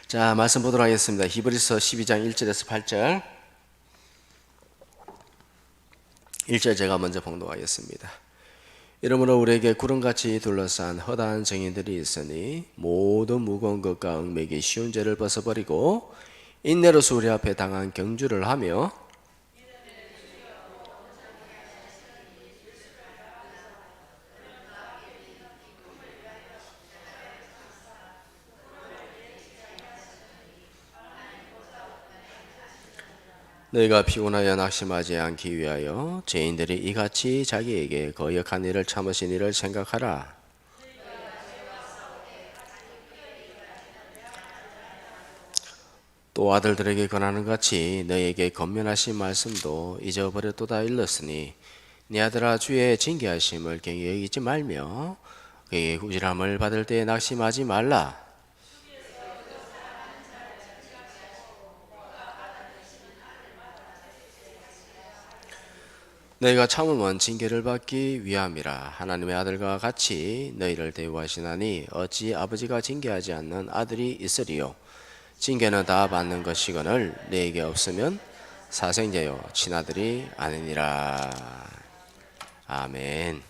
자, 말씀 보도록 하겠습니다. 히브리서 12장 1절에서 8절. 1절 제가 먼저 봉독하겠습니다. 이러므로 우리에게 구름같이 둘러싼 허다한 증인들이 있으니 모든 무거운 것과 얽매기 쉬운 죄를 벗어버리고 인내로서 우리 앞에 당한 경주를 하며 너희가 피곤하여 낙심하지 않기 위하여 죄인들이 이같이 자기에게 거역한 일을 참으신 일을 생각하라. 또 아들들에게 권하는 같이 너희에게 권면하신 말씀도 잊어버렸도다 일렀으니 네 아들아 주의 징계하심을 경히 여기지 말며 그에게 꾸지람을 받을 때에 낙심하지 말라. 너희가 참음은 징계를 받기 위함이라. 하나님의 아들과 같이 너희를 대우하시나니 어찌 아버지가 징계하지 않는 아들이 있으리요. 징계는 다 받는 것이거늘 너희에게 없으면 사생자요 친아들이 아니니라. 아멘.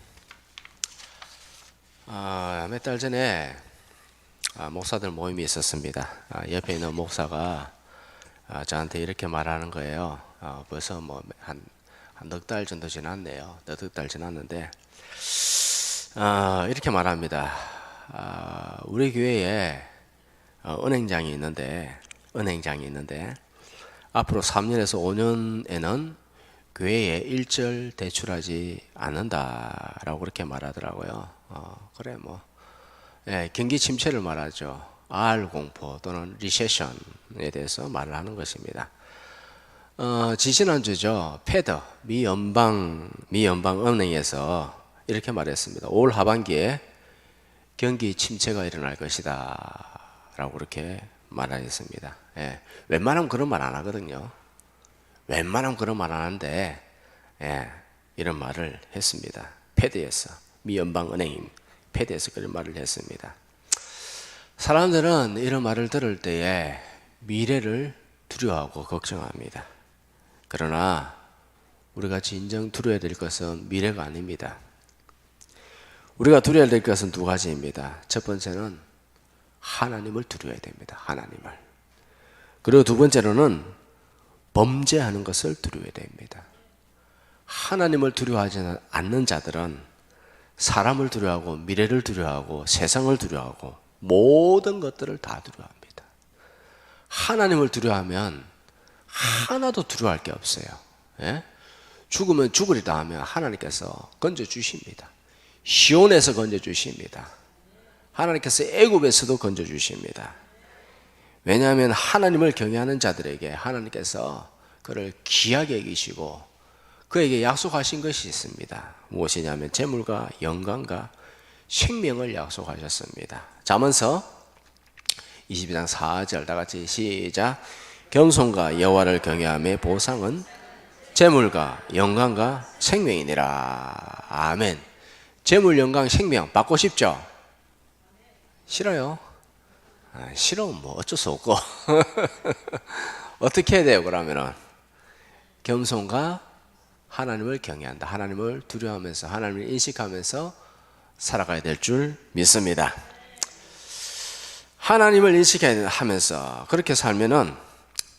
몇 달 전에 목사들 모임이 있었습니다. 옆에 있는 목사가 저한테 이렇게 말하는 거예요. 벌써 한 넉 달 정도 지났네요. 넉 달 지났는데 이렇게 말합니다. 우리 교회에 은행장이 있는데 앞으로 3년에서 5년에는 교회에 일절 대출하지 않는다라고 그렇게 말하더라고요. 그래 경기 침체를 말하죠. R 공포 또는 리세션에 대해서 말을 하는 것입니다. 지지난주죠. 패더 미 연방은행에서 이렇게 말했습니다. 올 하반기에 경기 침체가 일어날 것이다 라고 그렇게 말하였습니다. 웬만하면 그런 말 안 하거든요. 웬만하면 그런 말 안 하는데 이런 말을 했습니다. 패드에서 미 연방은행 패드에서 그런 말을 했습니다. 사람들은 이런 말을 들을 때에 미래를 두려워하고 걱정합니다. 그러나 우리가 진정 두려워야 될 것은 미래가 아닙니다. 우리가 두려워야 될 것은 두 가지입니다. 첫 번째는 하나님을 두려워야 됩니다. 하나님을. 그리고 두 번째로는 범죄하는 것을 두려워야 됩니다. 하나님을 두려워하지 않는 자들은 사람을 두려워하고 미래를 두려워하고 세상을 두려워하고 모든 것들을 다 두려워합니다. 하나님을 두려워하면 하나도 두려워할 게 없어요. 죽으면 죽으리다 하면 하나님께서 건져주십니다. 시온에서 건져주십니다. 하나님께서 애굽에서도 건져주십니다. 왜냐하면 하나님을 경외하는 자들에게 하나님께서 그를 귀하게 여기시고 그에게 약속하신 것이 있습니다. 무엇이냐면 재물과 영광과 생명을 약속하셨습니다. 잠언서 22장 4절 다 같이 시작. 겸손과 여호와를 경외함의 보상은 재물과 영광과 생명이니라. 아멘. 재물, 영광, 생명 받고 싶죠? 싫어요? 싫으면 어쩔 수 없고 어떻게 해야 돼요? 그러면은 겸손과 하나님을 경외한다. 하나님을 두려워하면서 하나님을 인식하면서 살아가야 될 줄 믿습니다. 하나님을 인식하면서 그렇게 살면은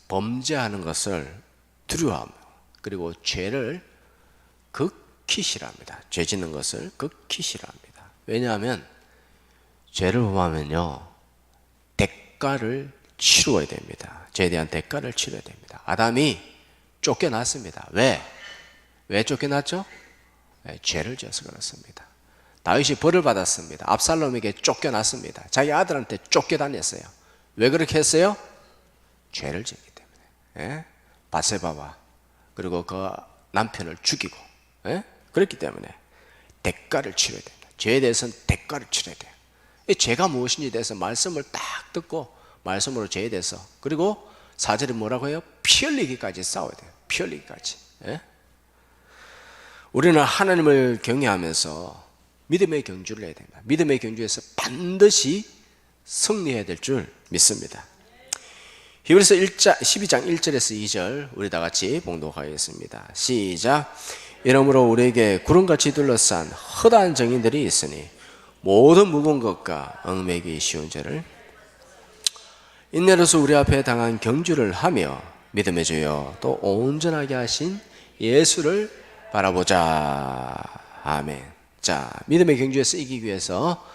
범죄하는 것을 두려워하며 그리고 죄를 극히 싫어합니다. 죄 짓는 것을 극히 싫어합니다. 왜냐하면 죄를 범하면요 대가를 치루어야 됩니다. 죄에 대한 대가를 치러야 됩니다. 아담이 쫓겨났습니다. 왜 쫓겨났죠? 죄를 지어서 그렇습니다. 다윗이 벌을 받았습니다. 압살롬에게 쫓겨났습니다. 자기 아들한테 쫓겨다녔어요. 왜 그렇게 했어요? 죄를 지었기 때문에. 바세바와 그리고 그 남편을 죽이고 그렇기 때문에 대가를 치러야 됩니다. 죄에 대해서는 대가를 치러야 돼요. 이 죄가 무엇인지에 대해서 말씀을 딱 듣고 말씀으로 죄에 대해서 그리고 4절에 뭐라고 해요? 피 흘리기까지 싸워야 돼요. 피 흘리기까지. 우리는 하나님을 경외하면서 믿음의 경주를 해야 됩니다. 믿음의 경주에서 반드시 승리해야 될 줄 믿습니다. 히브리서 12장 1절에서 2절 우리 다 같이 봉독하겠습니다. 시작. 이러므로 우리에게 구름같이 둘러싼 허다한 정인들이 있으니 모든 무거운 것과 얽매기 쉬운 죄를 인내로서 우리 앞에 당한 경주를 하며 믿음의 주여 또 온전하게 하신 예수를 바라보자. 아멘. 자, 믿음의 경주에서 이기기 위해서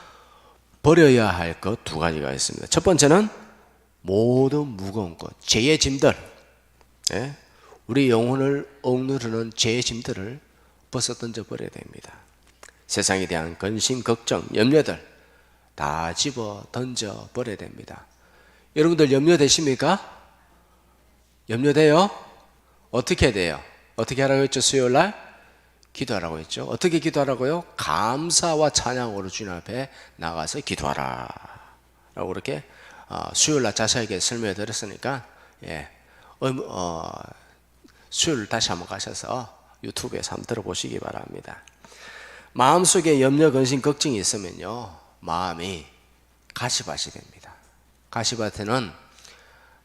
버려야 할 것 두 가지가 있습니다. 첫 번째는 모든 무거운 것, 죄의 짐들, 우리 영혼을 억누르는 죄의 짐들을 벗어 던져 버려야 됩니다. 세상에 대한 근심, 걱정, 염려들 다 집어 던져 버려야 됩니다. 여러분들 염려되십니까? 염려돼요? 어떻게 돼요? 어떻게 하라고 했죠? 수요일날? 기도하라고 했죠. 어떻게 기도하라고요? 감사와 찬양으로 주님 앞에 나가서 기도하라 라고 그렇게 수요일날 자세하게 설명해 드렸으니까 수요일 다시 한번 가셔서 유튜브에서 한번 들어보시기 바랍니다. 마음속에 염려, 근심, 걱정이 있으면요 마음이 가시밭이 됩니다. 가시밭에는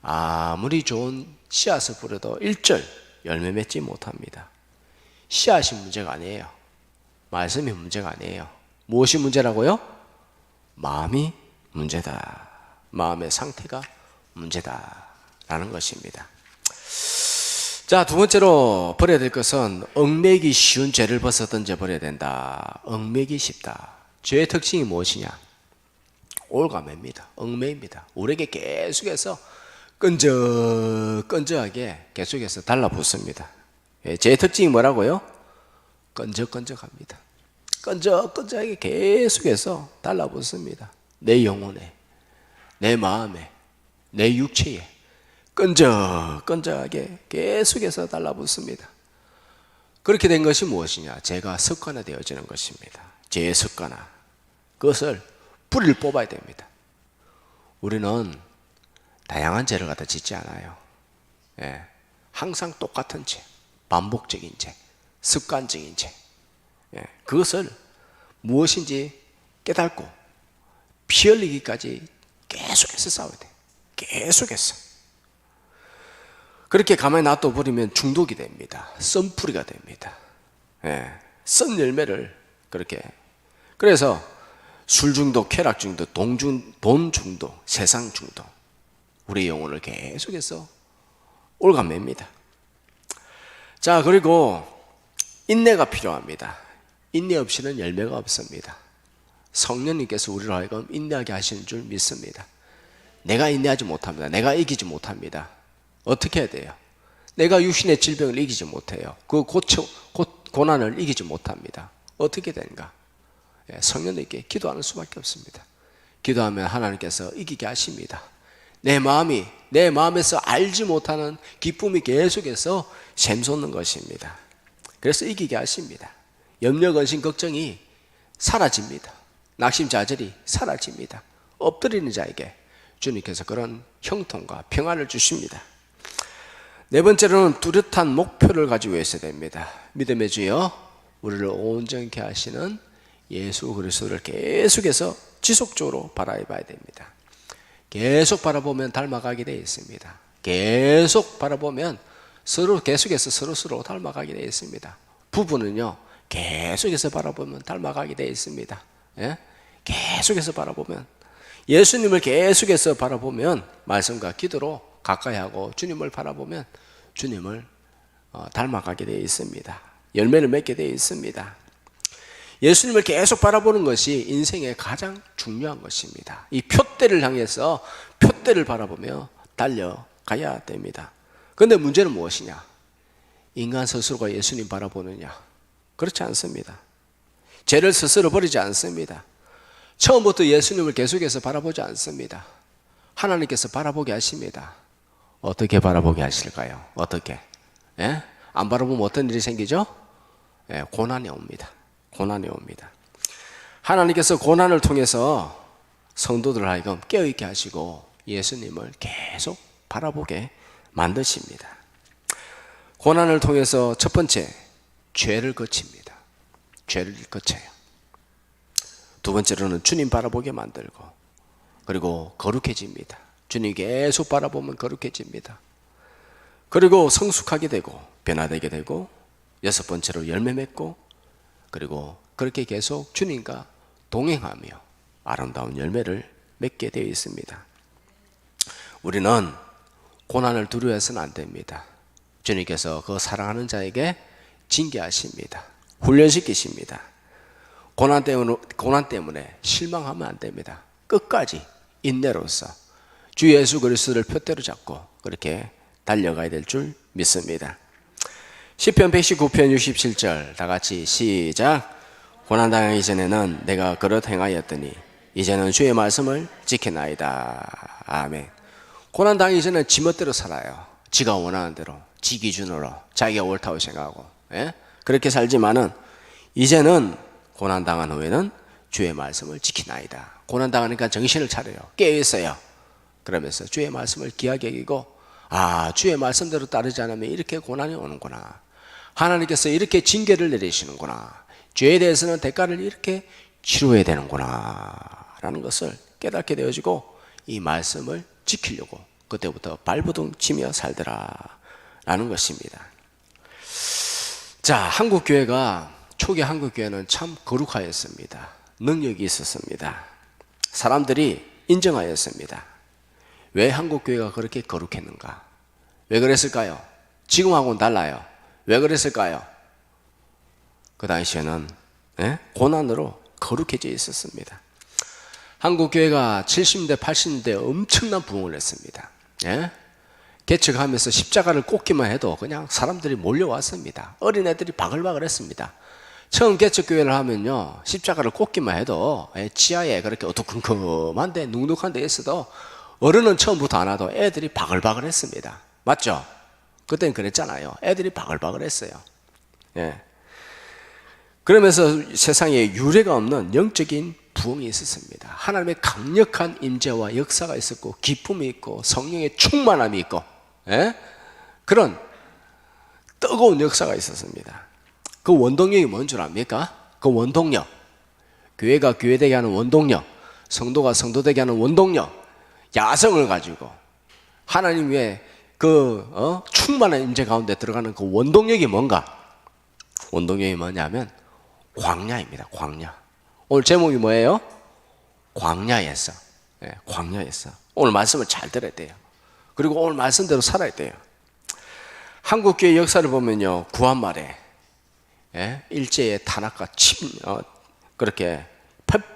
아무리 좋은 씨앗을 뿌려도 1절 열매 맺지 못합니다. 씨앗이 문제가 아니에요. 말씀이 문제가 아니에요. 무엇이 문제라고요? 마음이 문제다. 마음의 상태가 문제다라는 것입니다. 자, 두 번째로 버려야 될 것은 얽매기 쉬운 죄를 벗어 던져 버려야 된다. 얽매기 쉽다. 죄의 특징이 무엇이냐? 올가매입니다. 얽매입니다. 우리에게 계속해서 끈적끈적하게 계속해서 달라붙습니다. 죄의 특징이 뭐라고요? 끈적끈적합니다. 끈적끈적하게 계속해서 달라붙습니다. 내 영혼에, 내 마음에, 내 육체에 끈적끈적하게 계속해서 달라붙습니다. 그렇게 된 것이 무엇이냐? 죄가 습관화되어지는 것입니다. 죄의 습관화. 그것을 뿌리를 뽑아야 됩니다. 우리는 다양한 죄를 갖다 짓지 않아요. 항상 똑같은 죄, 반복적인 죄, 습관적인 죄. 그것을 무엇인지 깨닫고 피 흘리기까지 계속해서 싸워야 돼. 계속해서. 그렇게 가만히 놔둬 버리면 중독이 됩니다. 썬뿌리가 됩니다. 썬 열매를 그렇게. 그래서 술 중독, 쾌락 중독, 돈 중독, 세상 중독. 우리 영혼을 계속해서 올가맵니다. 자, 그리고 인내가 필요합니다. 인내 없이는 열매가 없습니다. 성령님께서 우리로 하여금 인내하게 하시는 줄 믿습니다. 내가 인내하지 못합니다. 내가 이기지 못합니다. 어떻게 해야 돼요? 내가 육신의 질병을 이기지 못해요. 그 고난을 이기지 못합니다. 어떻게 되는가? 성령님께 기도하는 수밖에 없습니다. 기도하면 하나님께서 이기게 하십니다. 내 마음에서 알지 못하는 기쁨이 계속해서 샘솟는 것입니다. 그래서 이기게 하십니다. 염려, 근심, 걱정이 사라집니다. 낙심자절이 사라집니다. 엎드리는 자에게 주님께서 그런 형통과 평안을 주십니다. 네 번째로는 뚜렷한 목표를 가지고 있어야 됩니다. 믿음의 주여 우리를 온전케 하시는 예수 그리스도를 계속해서 지속적으로 바라봐야 됩니다. 계속 바라보면 닮아가게 되어 있습니다. 계속 바라보면 계속해서 서로 닮아가게 되어 있습니다. 부부는요 계속해서 바라보면 닮아가게 되어 있습니다. 계속해서 바라보면 예수님을 계속해서 바라보면 말씀과 기도로 가까이 하고 주님을 바라보면 주님을 닮아가게 되어 있습니다. 열매를 맺게 되어 있습니다. 예수님을 계속 바라보는 것이 인생의 가장 중요한 것입니다. 이 표대를 향해서 표대를 바라보며 달려가야 됩니다. 그런데 문제는 무엇이냐? 인간 스스로가 예수님 바라보느냐? 그렇지 않습니다. 죄를 스스로 버리지 않습니다. 처음부터 예수님을 계속해서 바라보지 않습니다. 하나님께서 바라보게 하십니다. 어떻게 바라보게 하실까요? 어떻게? 안 바라보면 어떤 일이 생기죠? 고난이 옵니다. 고난이 옵니다. 하나님께서 고난을 통해서 성도들을 하여금 깨어있게 하시고 예수님을 계속 바라보게 만드십니다. 고난을 통해서 첫 번째, 죄를 거칩니다. 죄를 거쳐요. 두 번째로는 주님 바라보게 만들고, 그리고 거룩해집니다. 주님 계속 바라보면 거룩해집니다. 그리고 성숙하게 되고 변화되게 되고 여섯 번째로 열매 맺고 그리고 그렇게 계속 주님과 동행하며 아름다운 열매를 맺게 되어 있습니다. 우리는 고난을 두려워해서는 안 됩니다. 주님께서 그 사랑하는 자에게 징계하십니다. 훈련시키십니다. 고난 때문에 실망하면 안 됩니다. 끝까지 인내로서 주 예수 그리스도를 표대로 잡고 그렇게 달려가야 될 줄 믿습니다. 시편 119편 67절 다 같이 시작. 고난당하기 전에는 내가 그릇 행하였더니 이제는 주의 말씀을 지키나이다. 아멘. 고난당하기 전에는 지멋대로 살아요. 지가 원하는 대로 지 기준으로 자기가 옳다고 생각하고 그렇게 살지만은 이제는 고난당한 후에는 주의 말씀을 지키나이다. 고난당하니까 정신을 차려요. 깨어있어요. 그러면서 주의 말씀을 귀하게 여기고 주의 말씀대로 따르지 않으면 이렇게 고난이 오는구나. 하나님께서 이렇게 징계를 내리시는구나. 죄에 대해서는 대가를 이렇게 치러야 되는구나 라는 것을 깨닫게 되어지고 이 말씀을 지키려고 그때부터 발버둥 치며 살더라 라는 것입니다. 자, 한국교회가 초기 한국교회는 참 거룩하였습니다. 능력이 있었습니다. 사람들이 인정하였습니다. 왜 한국교회가 그렇게 거룩했는가? 왜 그랬을까요? 지금하고는 달라요. 왜 그랬을까요? 그 당시에는 고난으로 거룩해져 있었습니다. 한국교회가 70대 80대 엄청난 부흥을 했습니다. 개척하면서 십자가를 꽂기만 해도 그냥 사람들이 몰려왔습니다. 어린애들이 바글바글 했습니다. 처음 개척교회를 하면요, 십자가를 꽂기만 해도 지하에 그렇게 어두컴컴한데 눅눅한 데 있어도 어른은 처음부터 안 와도 애들이 바글바글 했습니다. 맞죠? 그때는 그랬잖아요. 애들이 바글바글 했어요. 그러면서 세상에 유례가 없는 영적인 부흥이 있었습니다. 하나님의 강력한 임재와 역사가 있었고 기쁨이 있고 성령의 충만함이 있고 그런 뜨거운 역사가 있었습니다. 그 원동력이 뭔 줄 압니까? 그 원동력, 교회가 교회되게 하는 원동력, 성도가 성도되게 하는 원동력, 야성을 가지고 하나님 위에 그 충만한 임재 가운데 들어가는 그 원동력이 뭔가? 원동력이 뭐냐면 광야입니다. 광야. 오늘 제목이 뭐예요? 광야에서. 광야에서. 오늘 말씀을 잘 들어야 돼요. 그리고 오늘 말씀대로 살아야 돼요. 한국교회 역사를 보면요, 구한말에 일제의 탄압과 그렇게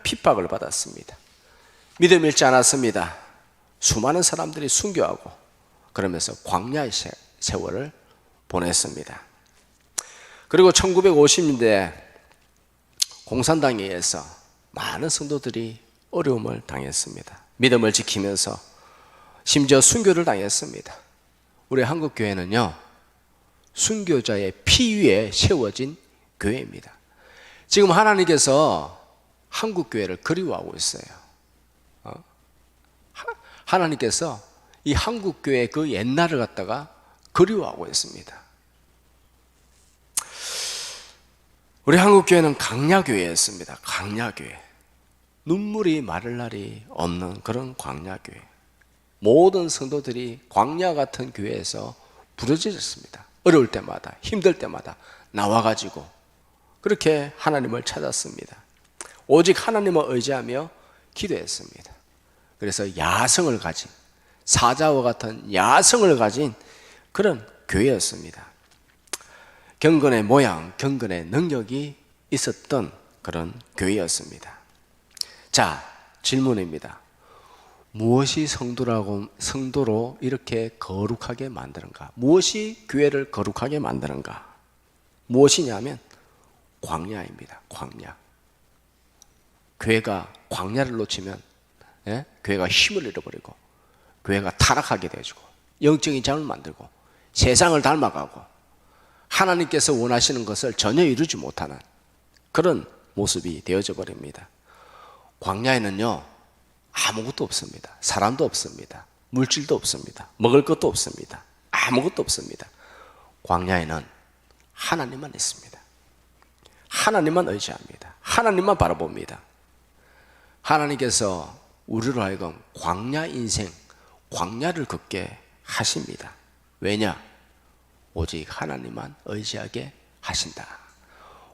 핍박을 받았습니다. 믿음 잃지 않았습니다. 수많은 사람들이 순교하고 그러면서 광야의 세월을 보냈습니다. 그리고 1950년대 공산당에 의해서 많은 성도들이 어려움을 당했습니다. 믿음을 지키면서 심지어 순교를 당했습니다. 우리 한국교회는요, 순교자의 피 위에 세워진 교회입니다. 지금 하나님께서 한국교회를 그리워하고 있어요. 하나님께서 이 한국교회 그 옛날을 갖다가 그리워하고 있습니다. 우리 한국교회는 광야교회였습니다. 광야교회. 눈물이 마를 날이 없는 그런 광야교회. 모든 성도들이 광야 같은 교회에서 부르짖었습니다. 어려울 때마다, 힘들 때마다 나와가지고 그렇게 하나님을 찾았습니다. 오직 하나님을 의지하며 기도했습니다. 그래서 야성을 가진, 사자와 같은 야성을 가진 그런 교회였습니다. 경건의 모양, 경건의 능력이 있었던 그런 교회였습니다. 자, 질문입니다. 무엇이 성도로 이렇게 거룩하게 만드는가? 무엇이 교회를 거룩하게 만드는가? 무엇이냐면 광야입니다. 광야. 교회가 광야를 놓치면 교회가 힘을 잃어버리고 교회가 타락하게 되어지고 영적인 장을 만들고 세상을 닮아가고 하나님께서 원하시는 것을 전혀 이루지 못하는 그런 모습이 되어져 버립니다. 광야에는요, 아무것도 없습니다. 사람도 없습니다. 물질도 없습니다. 먹을 것도 없습니다. 아무것도 없습니다. 광야에는 하나님만 있습니다. 하나님만 의지합니다. 하나님만 바라봅니다. 하나님께서 우리로 하여금 광야 인생, 광야를 걷게 하십니다. 왜냐? 오직 하나님만 의지하게 하신다.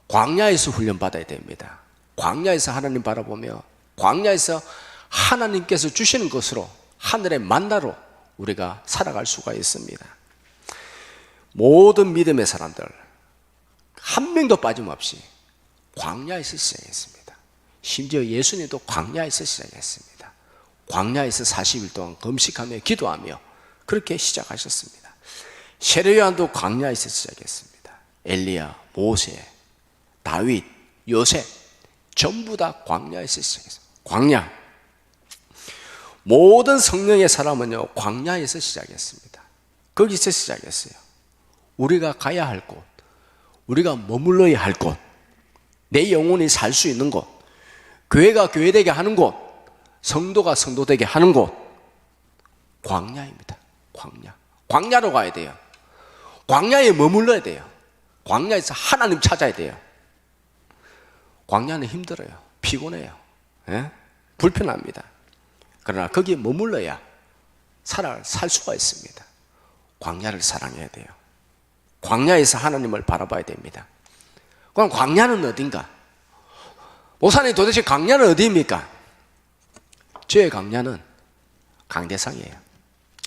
광야에서 훈련받아야 됩니다. 광야에서 하나님 바라보며 광야에서 하나님께서 주시는 것으로 하늘의 만나로 우리가 살아갈 수가 있습니다. 모든 믿음의 사람들 한 명도 빠짐없이 광야에서 시작했습니다. 심지어 예수님도 광야에서 시작했습니다. 광야에서 40일 동안 금식하며 기도하며 그렇게 시작하셨습니다. 세례요한도 광야에서 시작했습니다. 엘리야, 모세, 다윗, 요셉 전부 다 광야에서 시작했습니다. 광야. 모든 성령의 사람은요 광야에서 시작했습니다. 거기서 시작했어요. 우리가 가야 할 곳, 우리가 머물러야 할 곳, 내 영혼이 살 수 있는 곳, 교회가 교회되게 하는 곳, 성도가 성도되게 하는 곳, 광야입니다. 광야. 광야로 가야 돼요. 광야에 머물러야 돼요. 광야에서 하나님 찾아야 돼요. 광야는 힘들어요. 피곤해요. 예? 불편합니다. 그러나 거기에 머물러야 살 수가 있습니다. 광야를 사랑해야 돼요. 광야에서 하나님을 바라봐야 됩니다. 그럼 광야는 어딘가? 목사님 도대체 광야는 어디입니까? 저의 광야는 강대상이에요.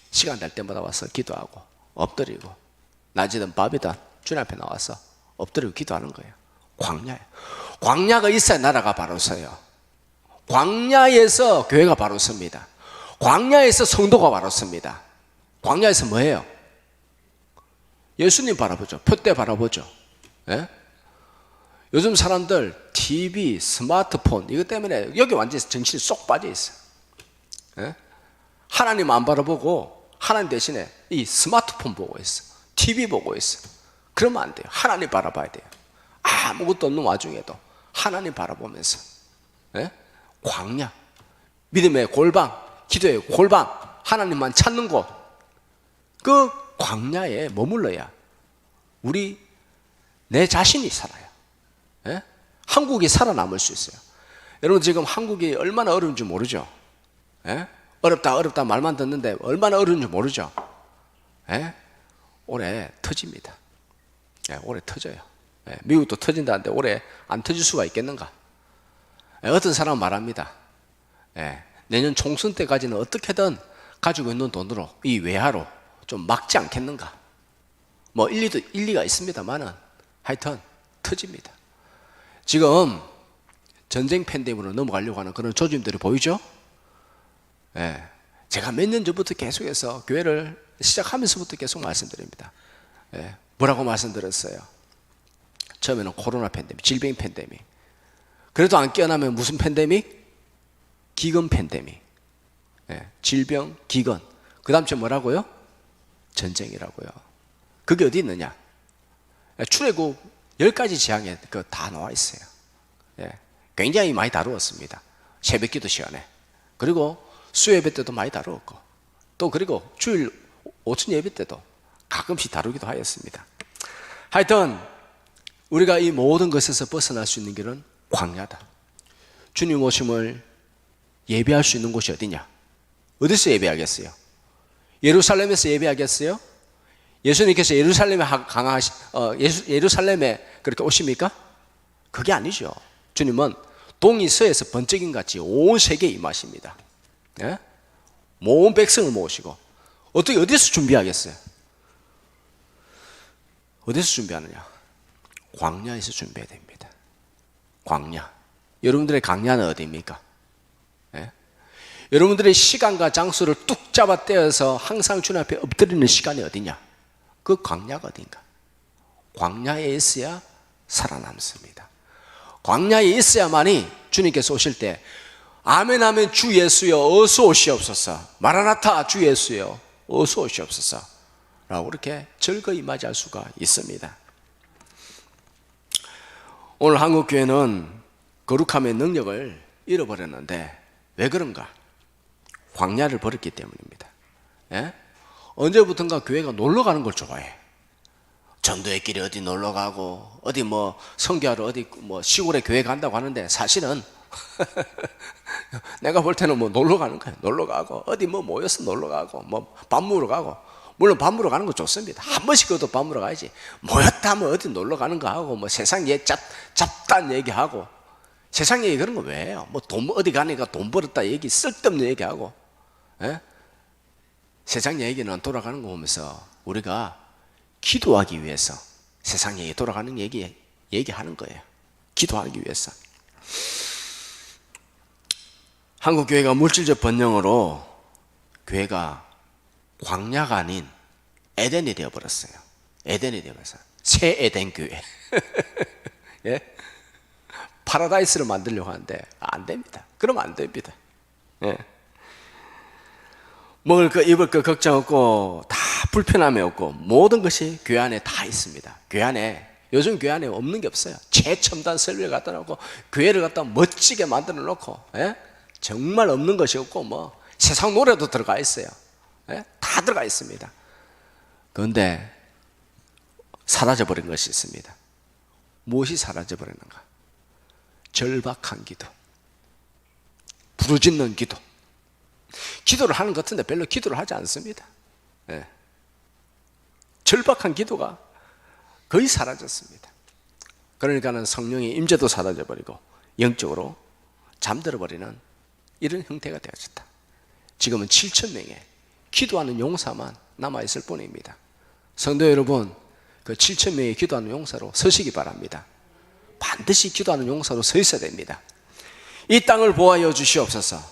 시간 될 때마다 와서 기도하고 엎드리고 낮이든 밤이든 주님 앞에 나와서 엎드리고 기도하는 거예요. 광야예요. 광야가 있어야 나라가 바로 서요. 광야에서 교회가 바로 섭니다. 광야에서 성도가 바로 섭니다. 광야에서 뭐예요? 예수님 바라보죠. 표대 바라보죠. 예? 요즘 사람들 TV, 스마트폰 이것 때문에 여기 완전히 정신이 쏙 빠져 있어요. 예? 하나님 안 바라보고 하나님 대신에 이 스마트폰 보고 있어. TV 보고 있어. 그러면 안 돼요. 하나님 바라봐야 돼요. 아무것도 없는 와중에도 하나님 바라보면서 예? 광야, 믿음의 골방, 기도의 골방, 하나님만 찾는 곳, 그 광야에 머물러야 내 자신이 살아요. 예? 한국이 살아남을 수 있어요. 여러분 지금 한국이 얼마나 어려운지 모르죠? 예? 어렵다 말만 듣는데 얼마나 어려운지 모르죠? 예? 올해 터집니다. 예, 올해 터져요. 예, 미국도 터진다는데 올해 안 터질 수가 있겠는가? 예, 어떤 사람은 말합니다. 예, 내년 총선 때까지는 어떻게든 가지고 있는 돈으로 이 외화로 좀 막지 않겠는가? 뭐 일리가 있습니다만은 하여튼 터집니다. 지금 전쟁 팬데믹으로 넘어가려고 하는 그런 조짐들이 보이죠? 예, 제가 몇 년 전부터 계속해서 교회를 시작하면서부터 계속 말씀드립니다. 예, 뭐라고 말씀드렸어요? 처음에는 코로나 팬데믹, 질병 팬데믹. 그래도 안 깨어나면 무슨 팬데믹? 기근 팬데믹. 예, 질병, 기근. 그 다음 주 뭐라고요? 전쟁이라고요. 그게 어디 있느냐? 출애굽 10가지 재앙에 다 나와 있어요. 예, 굉장히 많이 다루었습니다. 새벽기도 시간에. 그리고 수예배 때도 많이 다루었고 또 그리고 주일 오천 예배 때도 가끔씩 다루기도 하였습니다. 하여튼 우리가 이 모든 것에서 벗어날 수 있는 길은 광야다. 주님 오심을 예배할 수 있는 곳이 어디냐? 어디서 예배하겠어요? 예루살렘에서 예배하겠어요? 예수님께서 예루살렘에 그렇게 오십니까? 그게 아니죠. 주님은 동이 서에서 번쩍임 같이 온 세계에 임하십니다. 예? 모든 백성을 모으시고 어디서 준비하겠어요? 어디서 준비하느냐? 광야에서 준비해야 됩니다. 광야. 여러분들의 광야는 어디입니까? 예? 여러분들의 시간과 장소를 뚝 잡아 떼어서 항상 주님 앞에 엎드리는 시간이 어디냐? 그 광야가 어딘가? 광야에 있어야 살아남습니다. 광야에 있어야만이 주님께서 오실 때 아멘 아멘 주 예수여 어서 오시옵소서, 마라나타 주 예수여 어서 오시옵소서 라고 그렇게 즐거이 맞이할 수가 있습니다. 오늘 한국교회는 거룩함의 능력을 잃어버렸는데 왜 그런가? 광야를 버렸기 때문입니다. 예? 언제부턴가 교회가 놀러 가는 걸 좋아해. 전도의 길에 어디 놀러 가고 어디 뭐 선교하러 어디 뭐 시골에 교회 간다고 하는데 사실은 내가 볼 때는 뭐 놀러 가는 거예요. 놀러 가고 어디 뭐 모여서 놀러 가고 뭐 밥 먹으러 가고, 물론 밥 먹으러 가는 거 좋습니다. 한 번씩 그래도 밥 먹으러 가야지. 모였다 뭐 어디 놀러 가는 거 하고 뭐 세상 잡단 얘기하고, 세상 얘기 그런 거 왜 해요? 뭐 돈 어디 가니까 돈 벌었다 얘기, 쓸데없는 얘기하고, 예? 세상 얘기는 돌아가는 거 보면서 우리가 기도하기 위해서 세상 얘기 돌아가는 얘기하는 거예요. 기도하기 위해서. 한국 교회가 물질적 번영으로 교회가 광야가 아닌 에덴이 되어버렸어요. 에덴이 되어버렸어요. 새 에덴 교회. 예? 파라다이스를 만들려고 하는데 안 됩니다. 그러면 안 됩니다. 예. 먹을 거 입을 거 걱정 없고, 다 불편함이 없고, 모든 것이 교회 안에 다 있습니다. 교회 안에, 요즘 교회 안에 없는 게 없어요. 최첨단 설비를 갖다 놓고 교회를 갖다 멋지게 만들어 놓고, 예? 정말 없는 것이 없고, 뭐 세상 노래도 들어가 있어요. 예? 다 들어가 있습니다. 그런데 사라져버린 것이 있습니다. 무엇이 사라져버리는가? 절박한 기도, 부르짖는 기도. 기도를 하는 것 같은데 별로 기도를 하지 않습니다. 예. 절박한 기도가 거의 사라졌습니다. 그러니까는 성령의 임재도 사라져버리고 영적으로 잠들어버리는 이런 형태가 되어졌다. 지금은 7,000명의 기도하는 용사만 남아있을 뿐입니다. 성도 여러분, 그 7,000명의 기도하는 용사로 서시기 바랍니다. 반드시 기도하는 용사로 서 있어야 됩니다. 이 땅을 보호하여 주시옵소서.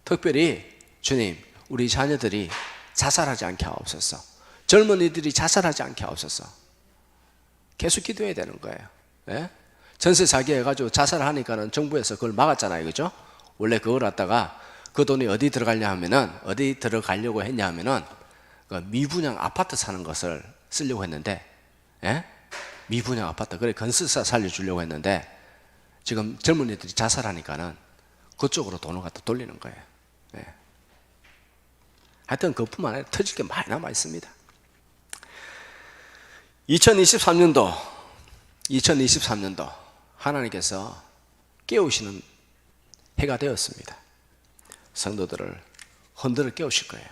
특별히 주님, 우리 자녀들이 자살하지 않게 하옵소서. 젊은이들이 자살하지 않게 하옵소서. 계속 기도해야 되는 거예요. 예? 전세 사기 해가지고 자살하니까는 정부에서 그걸 막았잖아요. 그죠? 원래 그걸 갖다가 그 돈이 어디 들어가려 하면은, 어디 들어가려고 했냐 하면은 그 미분양 아파트 사는 것을 쓰려고 했는데, 예? 미분양 아파트, 그래 건설사 살려주려고 했는데 지금 젊은이들이 자살하니까는 그쪽으로 돈을 갖다 돌리는 거예요. 예. 하여튼 그뿐만 아니라 터질 게 많이 남아 있습니다. 2023년도 하나님께서 깨우시는 해가 되었습니다. 성도들을 흔들어 깨우실 거예요.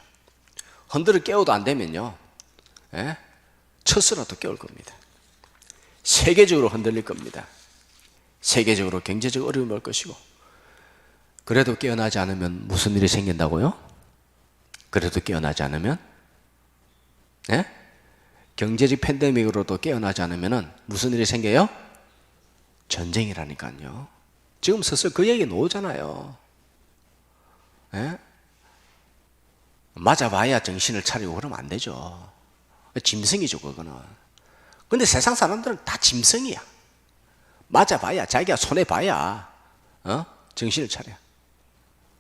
흔들어 깨워도 안 되면요, 예? 첫수라도 깨울 겁니다. 세계적으로 흔들릴 겁니다. 세계적으로 경제적 어려움이 올 것이고, 그래도 깨어나지 않으면 무슨 일이 생긴다고요? 그래도 깨어나지 않으면, 예? 경제적 팬데믹으로도 깨어나지 않으면 무슨 일이 생겨요? 전쟁이라니까요. 지금 슬슬 그 얘기 나오잖아요. 예? 맞아봐야 정신을 차리고 그러면 안 되죠. 짐승이죠, 그거는. 근데 세상 사람들은 다 짐승이야. 맞아봐야, 자기가 손해봐야 정신을 차려.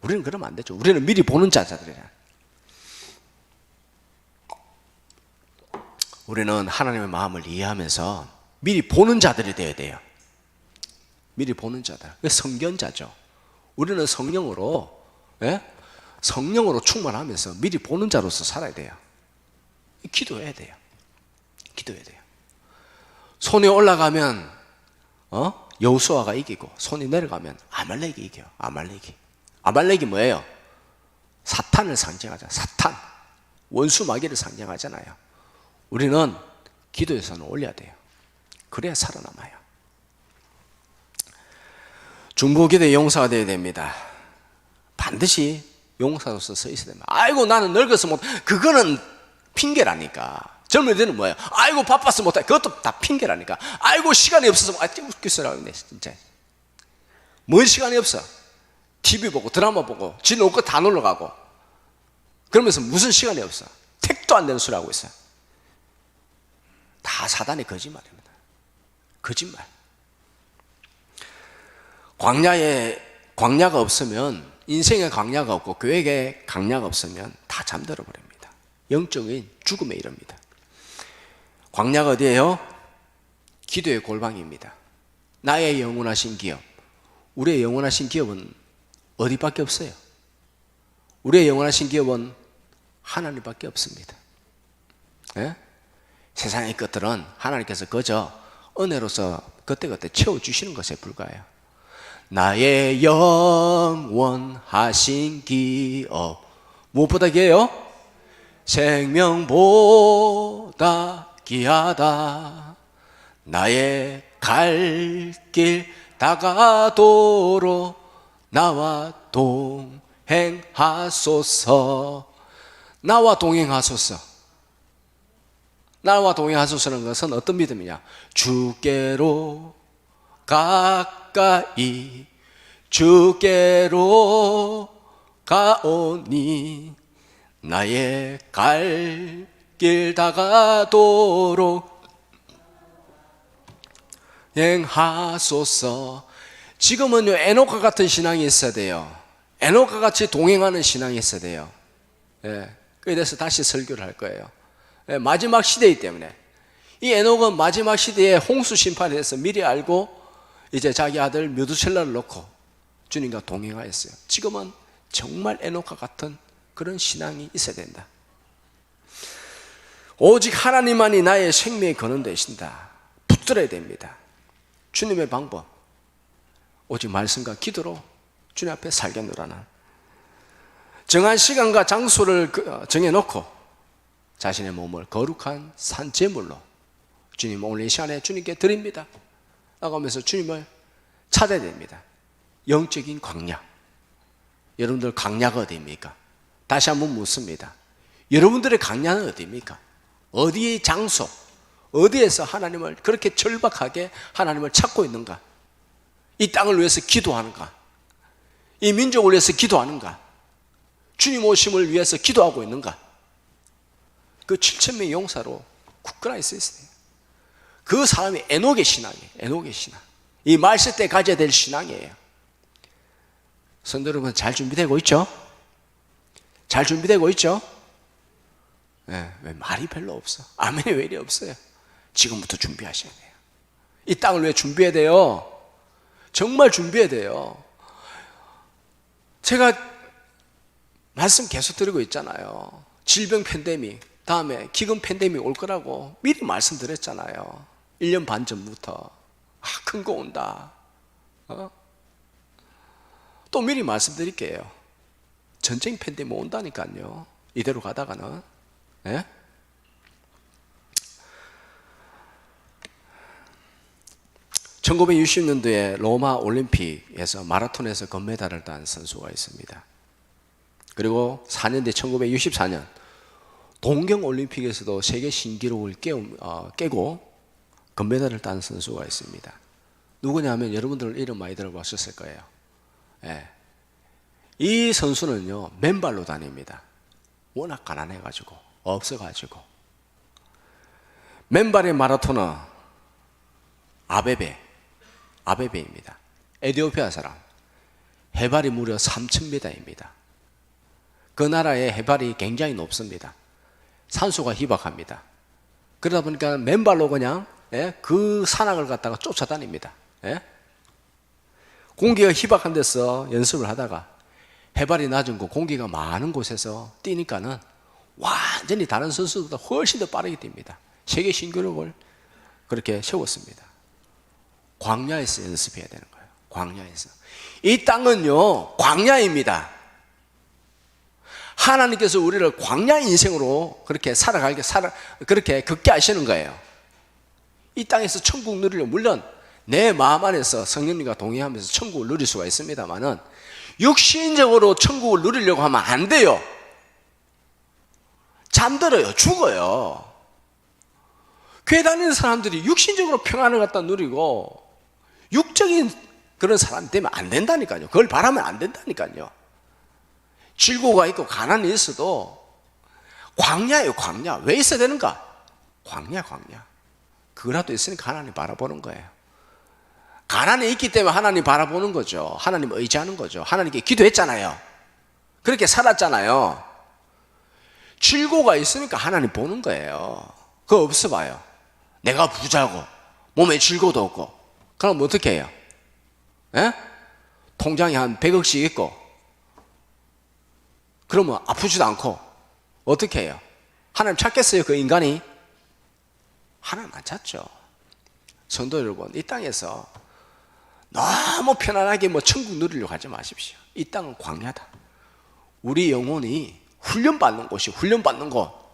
우리는 그러면 안 되죠. 우리는 미리 보는 자들이야. 우리는 하나님의 마음을 이해하면서 미리 보는 자들이 되어야 돼요. 미리 보는 자들. 성견자죠. 우리는 성령으로, 예? 성령으로 충만하면서 미리 보는 자로서 살아야 돼요. 기도해야 돼요. 기도해야 돼요. 손이 올라가면 여호수아가 이기고, 손이 내려가면 아말렉이 이겨요. 아말렉이 뭐예요? 사탄을 상징하잖아요. 사탄, 원수 마귀를 상징하잖아요. 우리는 기도에서는 올려야 돼요. 그래야 살아남아요. 중보기도의 용사가 되어야 됩니다. 반드시 용사로서 서 있어야 됩니다. 아이고 나는 늙어서 못, 그거는 핑계라니까. 젊은이들은 뭐예요? 아이고 바빠서 못해. 그것도 다 핑계라니까. 아이고 시간이 없어서 웃기서라고 했네. 진짜 뭔 시간이 없어. TV 보고 드라마 보고 지 놓고 다 놀러 가고, 그러면서 무슨 시간이 없어. 택도 안 되는 소리 하고 있어요. 다 사단의 거짓말입니다. 거짓말. 광야가 없으면, 인생에 광야가 없고 교회에 광야가 없으면 다 잠들어 버립니다. 영적인 죽음에 이릅니다. 광야가 어디예요? 기도의 골방입니다. 나의 영원하신 기업. 우리의 영원하신 기업은 어디밖에 없어요? 우리의 영원하신 기업은 하나님밖에 없습니다. 예? 세상의 것들은 하나님께서 그저 은혜로서 그때그때 채워주시는 것에 불과해요. 나의 영원하신 기업. 무엇보다 귀해요? 생명보다 귀하다. 나의 갈 길 다가도록 나와 동행하소서. 나와 동행하소서. 나와 동행하소서는 것은 어떤 믿음이냐? 주께로 가까이 주께로 가오니 나의 갈 길 다가도록 행하소서. 지금은요, 에녹과 같은 신앙이 있어야 돼요. 에녹과 같이 동행하는 신앙이 있어야 돼요. 예, 그에 대해서 다시 설교를 할 거예요. 예, 마지막 시대이기 때문에. 이 에녹은 마지막 시대에 홍수 심판에 대해서 미리 알고 이제 자기 아들 뮤두셀라를 놓고 주님과 동행하였어요. 지금은 정말 에녹과 같은 그런 신앙이 있어야 된다. 오직 하나님만이 나의 생명의 근원 되신다. 붙들어야 됩니다. 주님의 방법, 오직 말씀과 기도로 주님 앞에 살겠노라는 정한 시간과 장소를 정해놓고 자신의 몸을 거룩한 산제물로 주님 오늘 이 시간에 주님께 드립니다 나가면서 주님을 찾아야 됩니다. 영적인 광야. 여러분들 광야가 어디입니까? 다시 한번 묻습니다. 여러분들의 광야는 어디입니까? 어디의 장소, 어디에서 하나님을 그렇게 절박하게 하나님을 찾고 있는가? 이 땅을 위해서 기도하는가? 이 민족을 위해서 기도하는가? 주님 오심을 위해서 기도하고 있는가? 그 7,000명의 용사로 굳건하게 서 있어요. 그 사람이 에녹의 신앙이에요. 에녹의 신앙. 이 말세 때 가져야 될 신앙이에요. 성도 여러분, 잘 준비되고 있죠? 잘 준비되고 있죠? 네, 왜 말이 별로 없어? 아멘이 왜 이리 없어요? 지금부터 준비하셔야 돼요. 이 땅을 왜 준비해야 돼요? 정말 준비해야 돼요. 제가 말씀 계속 드리고 있잖아요. 질병 팬데믹, 다음에 기근 팬데믹 올 거라고 미리 말씀드렸잖아요. 1년 반 전부터. 큰 거 온다. 또 미리 말씀드릴게요. 전쟁 팬데믹 온다니까요. 이대로 가다가는. 네? (1960년도에) 로마 올림픽에서 마라톤에서 금메달을 딴 선수가 있습니다. 그리고 4년 뒤 1964년 동경올림픽에서도 세계 신기록을 깨고 금메달을 딴 선수가 있습니다. 누구냐면 여러분들 이름 많이 들어보셨을 거예요. 네. 이 선수는요, 맨발로 다닙니다. 워낙 가난해가지고, 없어가지고. 맨발의 마라토너 아베베입니다. 에티오피아 사람. 해발이 무려 3,000m입니다. 그 나라의 해발이 굉장히 높습니다. 산소가 희박합니다. 그러다 보니까 맨발로 그냥 그 산악을 갖다가 쫓아다닙니다. 공기가 희박한 데서 연습을 하다가 해발이 낮은 곳, 공기가 많은 곳에서 뛰니까는 완전히 다른 선수들보다 훨씬 더 빠르게 뜁니다. 세계 신기록을 그렇게 세웠습니다. 광야에서 연습해야 되는 거예요. 광야에서. 이 땅은요, 광야입니다. 하나님께서 우리를 광야 인생으로 그렇게 그렇게 걷게 하시는 거예요. 이 땅에서 천국 누리려, 물론 내 마음 안에서 성령님과 동행하면서 천국을 누릴 수가 있습니다만은 육신적으로 천국을 누리려고 하면 안 돼요. 잠들어요. 죽어요. 교회 다니는 사람들이 육신적으로 평안을 갖다 누리고 육적인 그런 사람이 되면 안 된다니까요. 그걸 바라면 안 된다니까요. 질고가 있고 가난이 있어도 광야예요. 광야. 왜 있어야 되는가? 광야. 그거라도 있으니까 하나님 바라보는 거예요. 가난이 있기 때문에 하나님 바라보는 거죠. 하나님 의지하는 거죠. 하나님께 기도했잖아요. 그렇게 살았잖아요. 질고가 있으니까 하나님 보는 거예요. 그거 없어 봐요. 내가 부자고 몸에 질고도 없고 그럼 어떻게 해요? 통장에 한 100억씩 있고 그러면 아프지도 않고 어떻게 해요? 하나님 찾겠어요? 그 인간이? 하나님 안 찾죠. 성도 여러분, 이 땅에서 너무 편안하게 뭐 천국 누리려고 하지 마십시오. 이 땅은 광야다. 우리 영혼이 훈련받는 곳이 훈련받는 곳.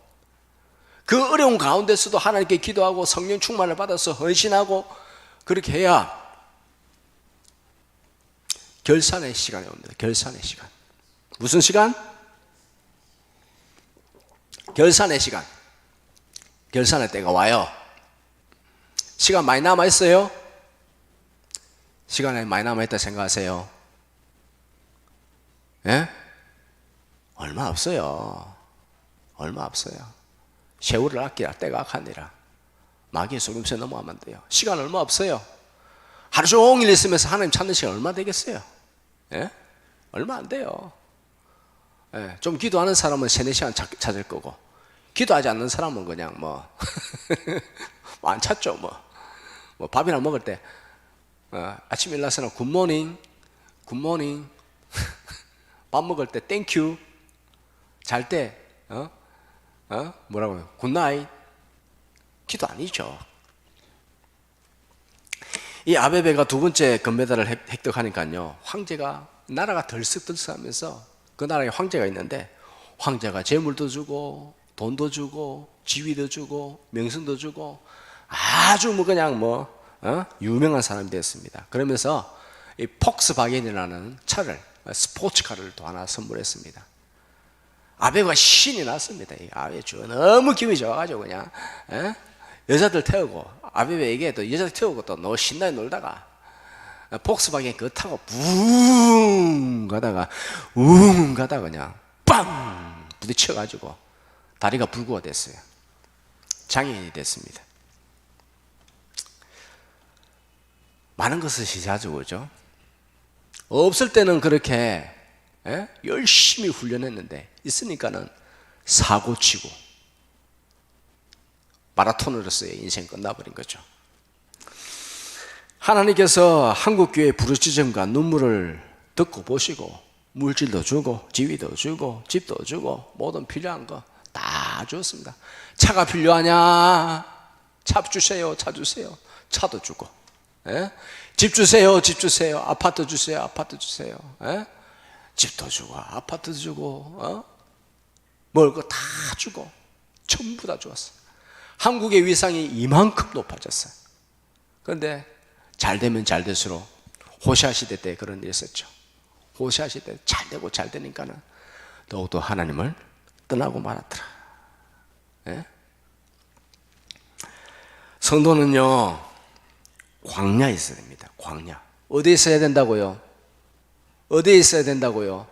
그 어려운 가운데서도 하나님께 기도하고 성령 충만을 받아서 헌신하고 그렇게 해야 결산의 시간이 옵니다. 결산의 시간. 무슨 시간? 결산의 시간. 결산의 때가 와요. 시간 많이 남아있어요? 시간이 많이 남아있다 생각하세요? 예? 얼마 없어요. 얼마 없어요. 세월을 아끼라 때가 악하니라. 마귀의 속임수에 넘어가면 안 돼요. 시간 얼마 없어요. 하루 종일 있으면서 하나님 찾는 시간 얼마 되겠어요? 예? 얼마 안 돼요. 예, 좀 기도하는 사람은 3-4시간 찾을 거고 기도하지 않는 사람은 그냥 뭐 안 찾죠. 뭐 밥이나 먹을 때 아침 일어나서는 굿모닝 굿모닝 밥 먹을 때 땡큐 잘 때 뭐라고요? 굿나잇. 기도 아니죠. 이 아베베가 2번째 금메달을 획득하니까요, 황제가 나라가 덜썩덜썩하면서 그 나라에 황제가 있는데 황제가 재물도 주고 돈도 주고 지위도 주고 명성도 주고 아주 뭐 그냥 유명한 사람이 됐습니다. 그러면서 이 폭스바겐이라는 차를, 스포츠카를 또 하나 선물했습니다. 아베가 신이 났습니다. 아베 너무 기분이 좋아가지고 그냥 여자들 태우고 아베에게 또 여자들 태우고 또 너 신나게 놀다가 폭스바겐 그거 타고 붕 가다가 웅 가다가 그냥 빵 부딪혀가지고 다리가 불구가 됐어요. 장애인이 됐습니다. 많은 것을 시사하죠, 그죠? 없을 때는 그렇게 열심히 훈련했는데 있으니까는 사고치고 마라톤으로서의 인생 끝나버린 거죠. 하나님께서 한국교회의 부르짖음과 눈물을 듣고 보시고 물질도 주고 지위도 주고 집도 주고 모든 필요한 거 다 주었습니다. 차가 필요하냐? 차 주세요. 차 주세요. 차도 주고 집 주세요. 집 주세요. 아파트 주세요. 아파트 주세요. 집도 주고 아파트도 주고 먹을 거 다 주고 전부 다 주었어요. 한국의 위상이 이만큼 높아졌어요. 그런데 잘 되면 잘 될수록 호시아 시대 때 그런 일이 있었죠. 호시아 시대 잘 되고 잘 되니까는 더욱더 하나님을 떠나고 말았더라. 성도는요, 광야에 있어야 됩니다. 광야. 어디에 있어야 된다고요? 어디에 있어야 된다고요?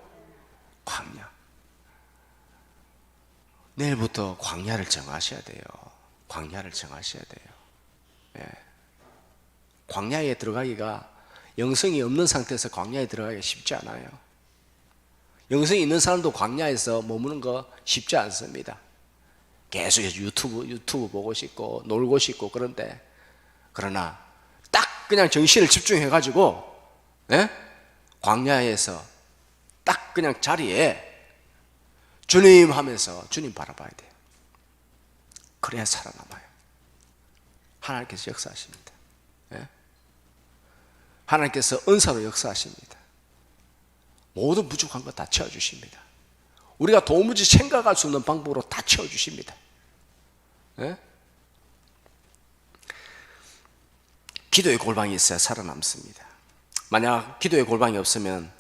광야. 내일부터 광야를 정하셔야 돼요. 광야를 정하셔야 돼요. 광야에 들어가기가, 영성이 없는 상태에서 광야에 들어가기가 쉽지 않아요. 영성이 있는 사람도 광야에서 머무는 거 쉽지 않습니다. 계속해서 유튜브 보고 싶고 놀고 싶고 그런데, 그러나 딱 그냥 정신을 집중해 가지고 광야에서 딱 그냥 자리에 주님 하면서 주님 바라봐야 돼요. 그래야 살아남아요. 하나님께서 역사하십니다. 하나님께서 은사로 역사하십니다. 모든 부족한 거 다 채워주십니다. 우리가 도무지 생각할 수 없는 방법으로 다 채워주십니다. 기도의 골방이 있어야 살아남습니다. 만약 기도의 골방이 없으면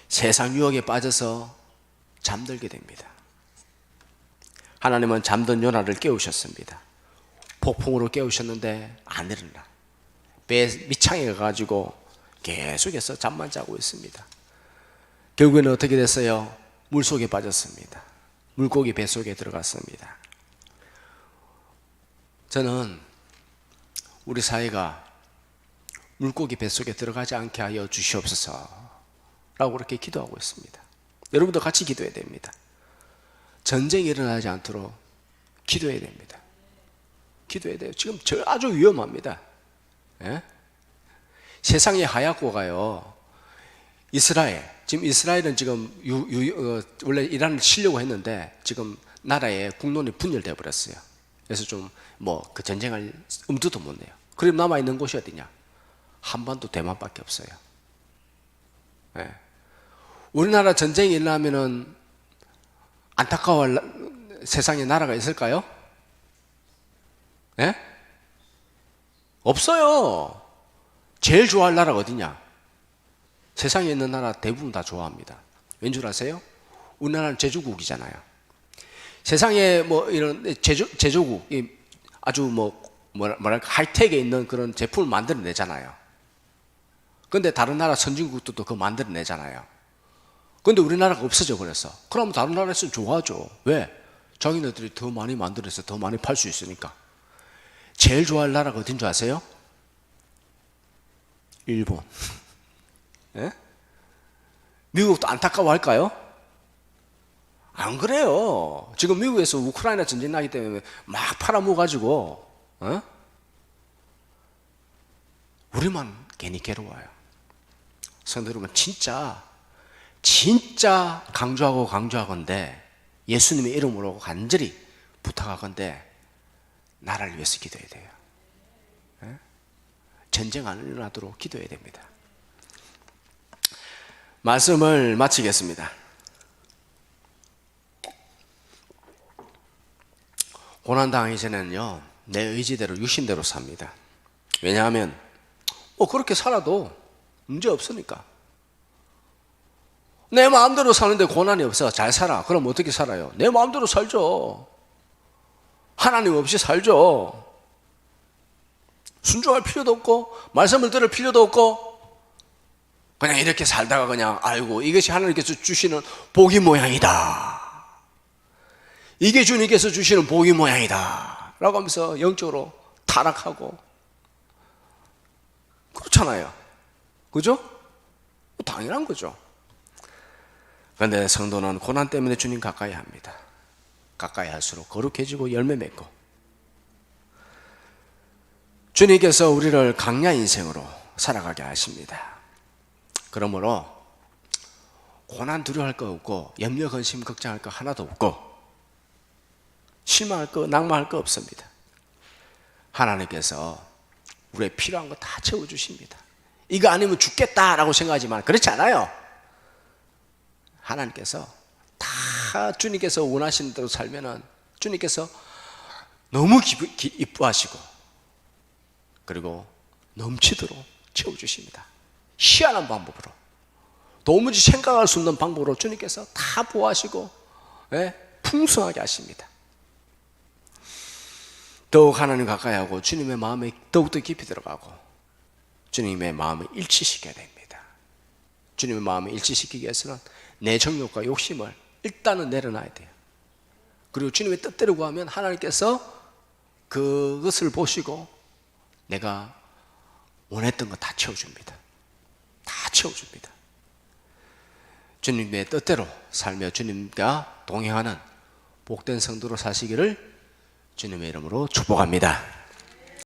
세상 유혹에 빠져서 잠들게 됩니다. 하나님은 잠든 요나를 깨우셨습니다. 폭풍으로 깨우셨는데 안 일어나. 배 밑창에 가가지고 계속해서 잠만 자고 있습니다. 결국에는 어떻게 됐어요? 물속에 빠졌습니다. 물고기 뱃속에 들어갔습니다. 저는 우리 사회가 물고기 뱃속에 들어가지 않게 하여 주시옵소서 라고 그렇게 기도하고 있습니다. 여러분도 같이 기도해야 됩니다. 전쟁이 일어나지 않도록 기도해야 됩니다. 기도해야 돼요. 지금 아주 위험합니다. 세상의 하얗고가요, 지금 이스라엘은 지금 원래 이란을 치려고 했는데 지금 나라의 국론이 분열되어 버렸어요. 그래서 좀 그 전쟁할 엄두도 못 내요. 그럼 남아 있는 곳이 어디냐? 한반도 대만밖에 없어요. 예. 우리나라 전쟁이 일어나면은 안타까워할 세상에 나라가 있을까요? 예? 없어요. 제일 좋아할 나라가 어디냐? 세상에 있는 나라 대부분 다 좋아합니다. 왠 줄 아세요? 우리나라는 제조국이잖아요. 세상에 뭐 이런 제조국, 아주 뭐랄까 하이텍에 있는 그런 제품을 만들어내잖아요. 근데 다른 나라 선진국들도 그거 만들어내잖아요. 근데 우리나라가 없어져 버렸어. 그럼 다른 나라에서는 좋아하죠. 왜? 자기네들이 더 많이 만들어서 더 많이 팔 수 있으니까. 제일 좋아할 나라가 어딘 줄 아세요? 일본. 예? 미국도 안타까워할까요? 안 그래요. 지금 미국에서 우크라이나 전쟁 나기 때문에 막 팔아먹어가지고 우리만 괜히 괴로워요. 성도 여러분, 진짜 강조하건대 예수님의 이름으로 간절히 부탁하건대 나라를 위해서 기도해야 돼요. 전쟁 안 일어나도록 기도해야 됩니다. 말씀을 마치겠습니다. 고난당하기 전에는요, 내 의지대로 육신대로 삽니다. 왜냐하면 그렇게 살아도 문제 없으니까. 내 마음대로 사는데 고난이 없어. 잘 살아. 그럼 어떻게 살아요? 내 마음대로 살죠. 하나님 없이 살죠. 순종할 필요도 없고 말씀을 들을 필요도 없고 그냥 이렇게 살다가 그냥 아이고 이것이 하나님께서 주시는 복이 모양이다. 이게 주님께서 주시는 복이 모양이다 라고 하면서 영적으로 타락하고 그렇잖아요. 그죠? 당연한 거죠. 그런데 성도는 고난 때문에 주님 가까이 합니다. 가까이 할수록 거룩해지고 열매 맺고 주님께서 우리를 강야 인생으로 살아가게 하십니다. 그러므로 고난 두려워할 거 없고 염려 근심 걱정할 거 하나도 없고 실망할 거 낭만할 거 없습니다. 하나님께서 우리의 필요한 거 다 채워주십니다. 이거 아니면 죽겠다라고 생각하지만 그렇지 않아요. 하나님께서 다 주님께서 원하시는 대로 살면은 주님께서 너무 이뻐하시고 그리고 넘치도록 채워주십니다. 희한한 방법으로 도무지 생각할 수 없는 방법으로 주님께서 다 보호하시고 풍성하게 하십니다. 더욱 하나님 가까이 하고 주님의 마음에 더욱더 깊이 들어가고 주님의 마음을 일치시켜야 됩니다. 주님의 마음을 일치시키기 위해서는 내 정욕과 욕심을 일단은 내려놔야 돼요. 그리고 주님의 뜻대로 구하면 하나님께서 그것을 보시고 내가 원했던 거 다 채워줍니다. 다 채워줍니다. 주님의 뜻대로 살며 주님과 동행하는 복된 성도로 사시기를 주님의 이름으로 축복합니다.